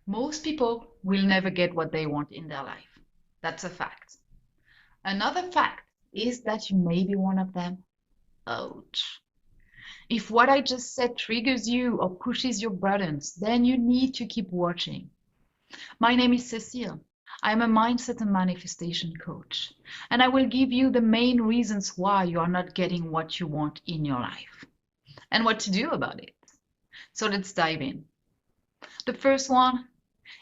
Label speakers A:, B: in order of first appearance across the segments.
A: Most people will never get what they want in their life. That's a fact. Another fact is that you may be one of them. Ouch. If what I just said triggers you or pushes your buttons, then you need to keep watching. My name is Cecile. I'm a mindset and manifestation coach, and I will give you the main reasons why you are not getting what you want in your life and what to do about it. So let's dive in. The first one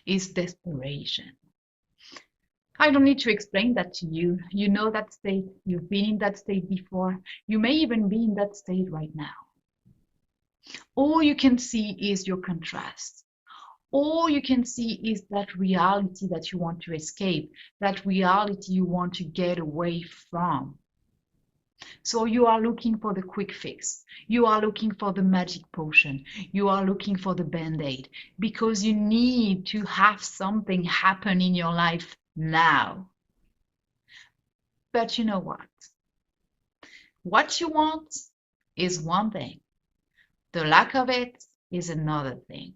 A: is desperation. I don't need to explain that to you. You know that state. You've been in that state before. You may even be in that state right now. All you can see is your contrast. All you can see is that reality that you want to escape, that reality you want to get away from. So you are looking for the quick fix. You are looking for the magic potion. You are looking for the band-aid because you need to have something happen in your life now. But you know what? What you want is one thing. The lack of it is another thing.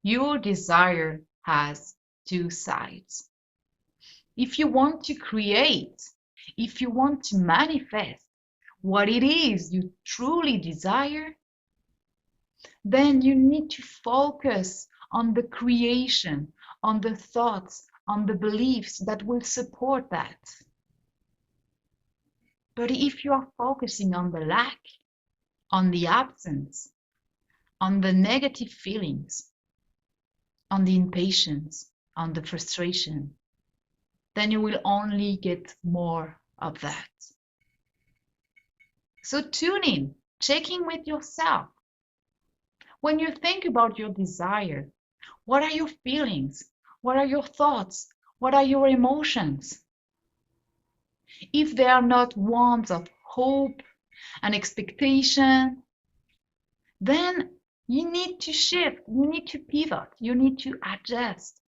A: Your desire has two sides. If you want to create, if you want to manifest what it is you truly desire, then you need to focus on the creation, on the thoughts, on the beliefs that will support that. But if you are focusing on the lack, on the absence, on the negative feelings, on the impatience, on the frustration, then you will only get more of that. So tune in, check in with yourself. When you think about your desire, what are your feelings? What are your thoughts? What are your emotions? If they are not ones of hope and expectation, then you need to shift, you need to pivot, you need to adjust.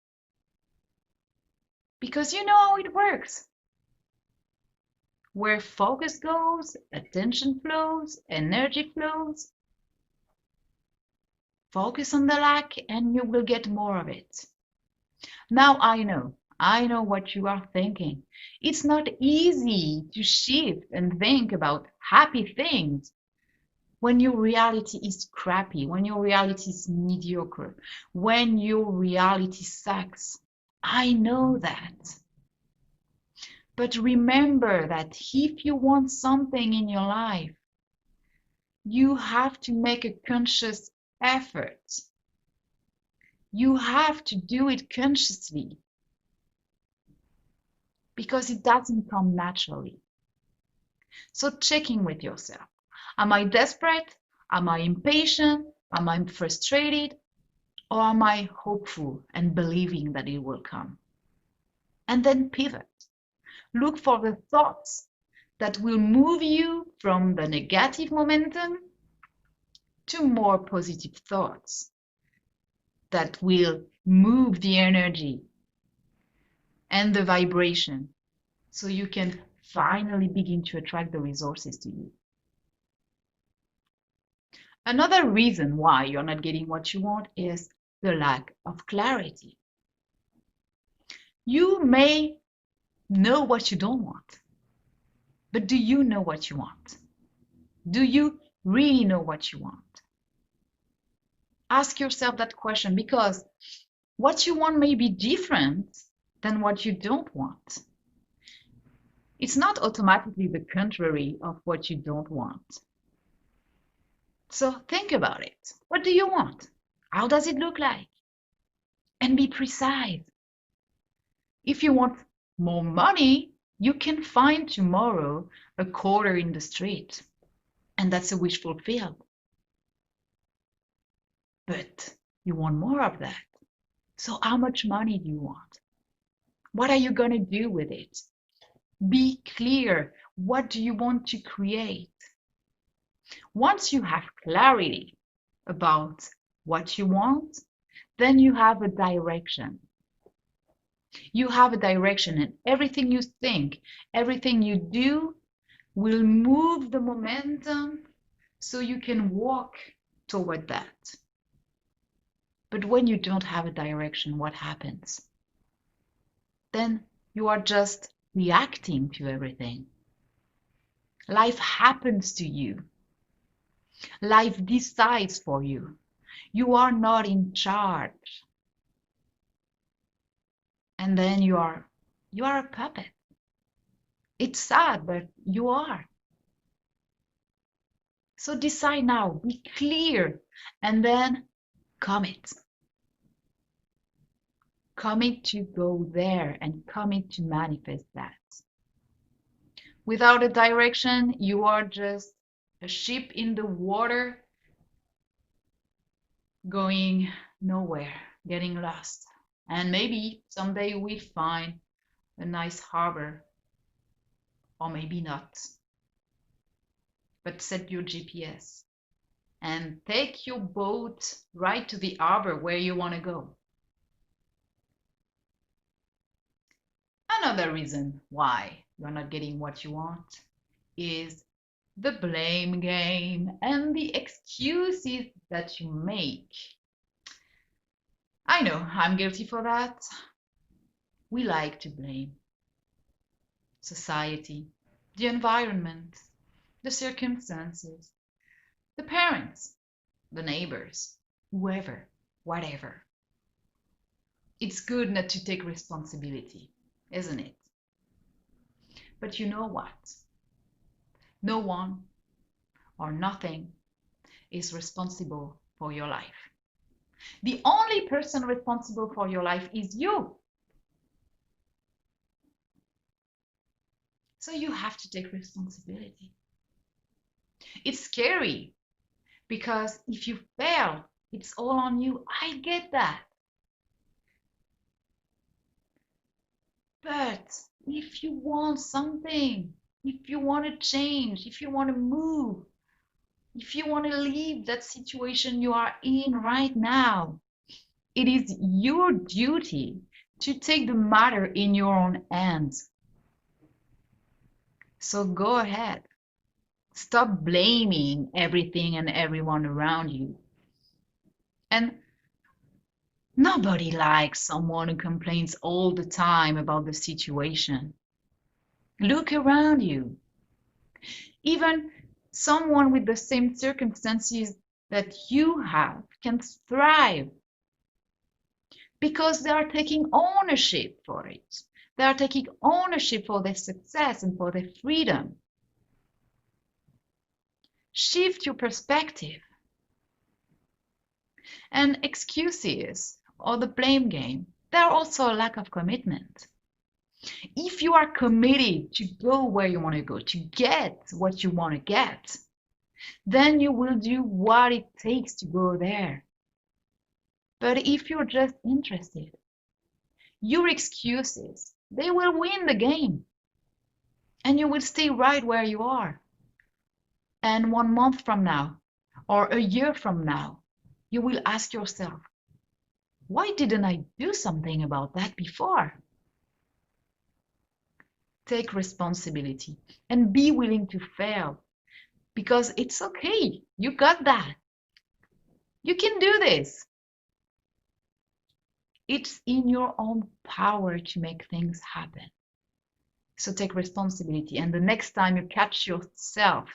A: Because you know how it works. Where focus goes, attention flows, energy flows. Focus on the lack and you will get more of it. Now I know what you are thinking. It's not easy to shift and think about happy things when your reality is crappy, when your reality is mediocre, when your reality sucks. I know that. But remember that if you want something in your life, you have to make a conscious effort. You have to do it consciously because it doesn't come naturally. So checking with yourself. Am I desperate? Am I impatient? Am I frustrated? Or am I hopeful and believing that it will come? And then pivot. Look for the thoughts that will move you from the negative momentum to more positive thoughts that will move the energy and the vibration so you can finally begin to attract the resources to you. Another reason why you're not getting what you want is the lack of clarity. You may know what you don't want, but do you know what you want? Do you really know what you want? Ask yourself that question because what you want may be different than what you don't want. It's not automatically the contrary of what you don't want. So think about it. What do you want? How does it look like? And be precise. If you want more money, you can find tomorrow a quarter in the street. And that's a wish fulfilled. But you want more of that. So how much money do you want? What are you going to do with it? Be clear. What do you want to create? Once you have clarity about what you want, then you have a direction. You have a direction, and everything you think, everything you do will move the momentum so you can walk toward that. But when you don't have a direction, what happens? Then you are just reacting to everything. Life happens to you. Life decides for you. You are not in charge. And then you are a puppet. It's sad, but you are. So decide now, be clear, and then commit. Commit to go there and commit to manifest that. Without a direction, you are just a ship in the water going nowhere, getting lost. And maybe someday we find a nice harbor, or maybe not. But set your GPS and take your boat right to the harbor where you want to go. Another reason why you're not getting what you want is the blame game and the excuses that you make. I know I'm guilty for that. We like to blame society, the environment, the circumstances, the parents, the neighbors, whoever, whatever. It's good not to take responsibility, isn't it? But you know what? No one or nothing is responsible for your life. The only person responsible for your life is you. So you have to take responsibility. It's scary because if you fail, it's all on you. I get that. But if you want something, if you want to change, if you want to move, if you want to leave that situation you are in right now, it is your duty to take the matter in your own hands. So go ahead. Stop blaming everything and everyone around you. And nobody likes someone who complains all the time about the situation. Look around you. Even someone with the same circumstances that you have can thrive because they are taking ownership for it. They are taking ownership for their success and for their freedom. Shift your perspective. And excuses or the blame game, they're also a lack of commitment. If you are committed to go where you want to go, to get what you want to get, then you will do what it takes to go there. But if you're just interested, your excuses, they will win the game. And you will stay right where you are. And 1 month from now, or a year from now, you will ask yourself, why didn't I do something about that before? Take responsibility and be willing to fail because it's okay. You got that. You can do this. It's in your own power to make things happen. So take responsibility. And the next time you catch yourself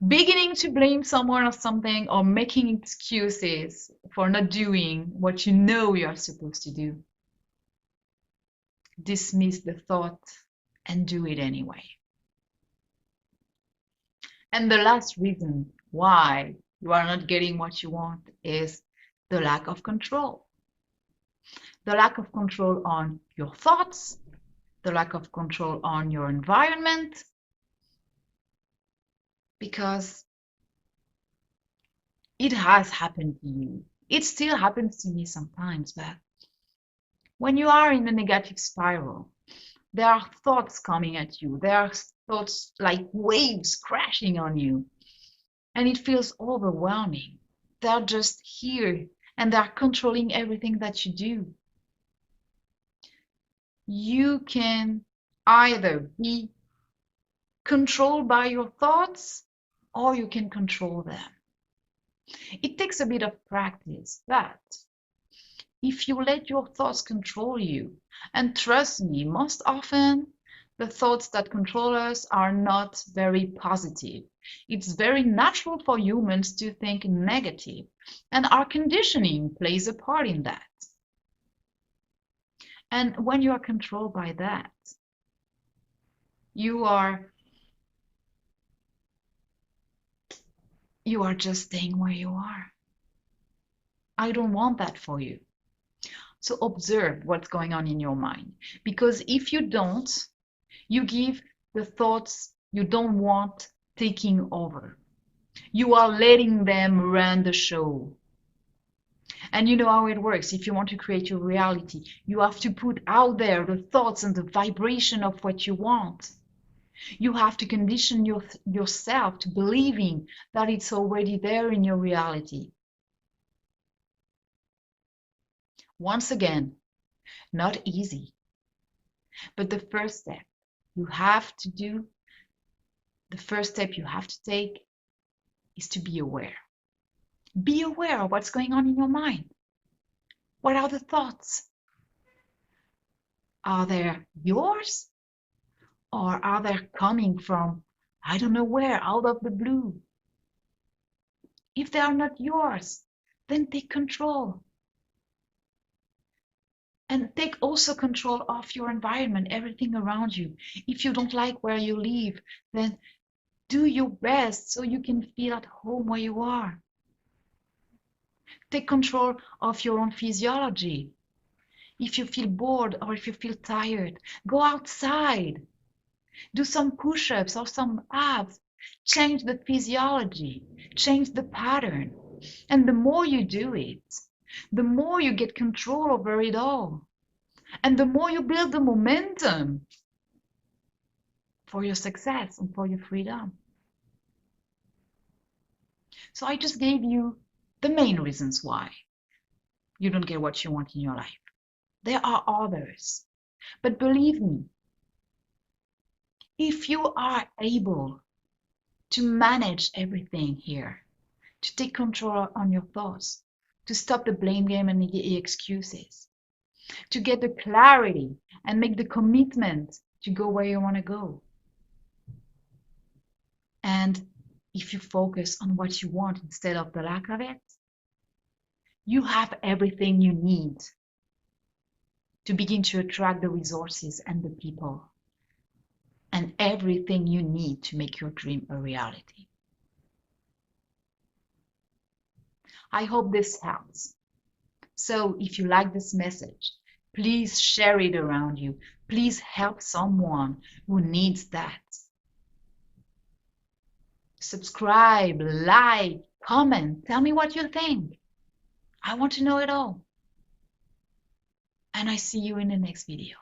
A: beginning to blame someone or something or making excuses for not doing what you know you are supposed to do, dismiss the thought and do it anyway. And the last reason why you are not getting what you want is the lack of control. The lack of control on your thoughts, the lack of control on your environment, because it has happened to you. It still happens to me sometimes, but when you are in a negative spiral, there are thoughts coming at you. There are thoughts like waves crashing on you, and it feels overwhelming. They're just here and they're controlling everything that you do. You can either be controlled by your thoughts or you can control them. It takes a bit of practice, but if you let your thoughts control you, and trust me, most often the thoughts that control us are not very positive. It's very natural for humans to think negative, and our conditioning plays a part in that. And when you are controlled by that, you are just staying where you are. I don't want that for you. So observe what's going on in your mind, because if you don't, you give the thoughts you don't want taking over. You are letting them run the show. And you know how it works. If you want to create your reality, you have to put out there the thoughts and the vibration of what you want. You have to condition yourself to believing that it's already there in your reality. Once again, not easy. But the first step you have to do, the first step you have to take is to be aware. Be aware of what's going on in your mind. What are the thoughts? Are they yours? Or are they coming from, I don't know where, out of the blue? If they are not yours, then take control. And take also control of your environment, everything around you. If you don't like where you live, then do your best so you can feel at home where you are. Take control of your own physiology. If you feel bored or if you feel tired, go outside. Do some push-ups or some abs. Change the physiology, change the pattern. And the more you do it, the more you get control over it all. And the more you build the momentum for your success and for your freedom. So I just gave you the main reasons why you don't get what you want in your life. There are others. But believe me, if you are able to manage everything here, to take control on your thoughts, to stop the blame game and the excuses, to get the clarity and make the commitment to go where you want to go. And if you focus on what you want instead of the lack of it, you have everything you need to begin to attract the resources and the people and everything you need to make your dream a reality. I hope this helps. So if you like this message, please share it around you. Please help someone who needs that. Subscribe, like, comment, tell me what you think. I want to know it all. And I see you in the next video.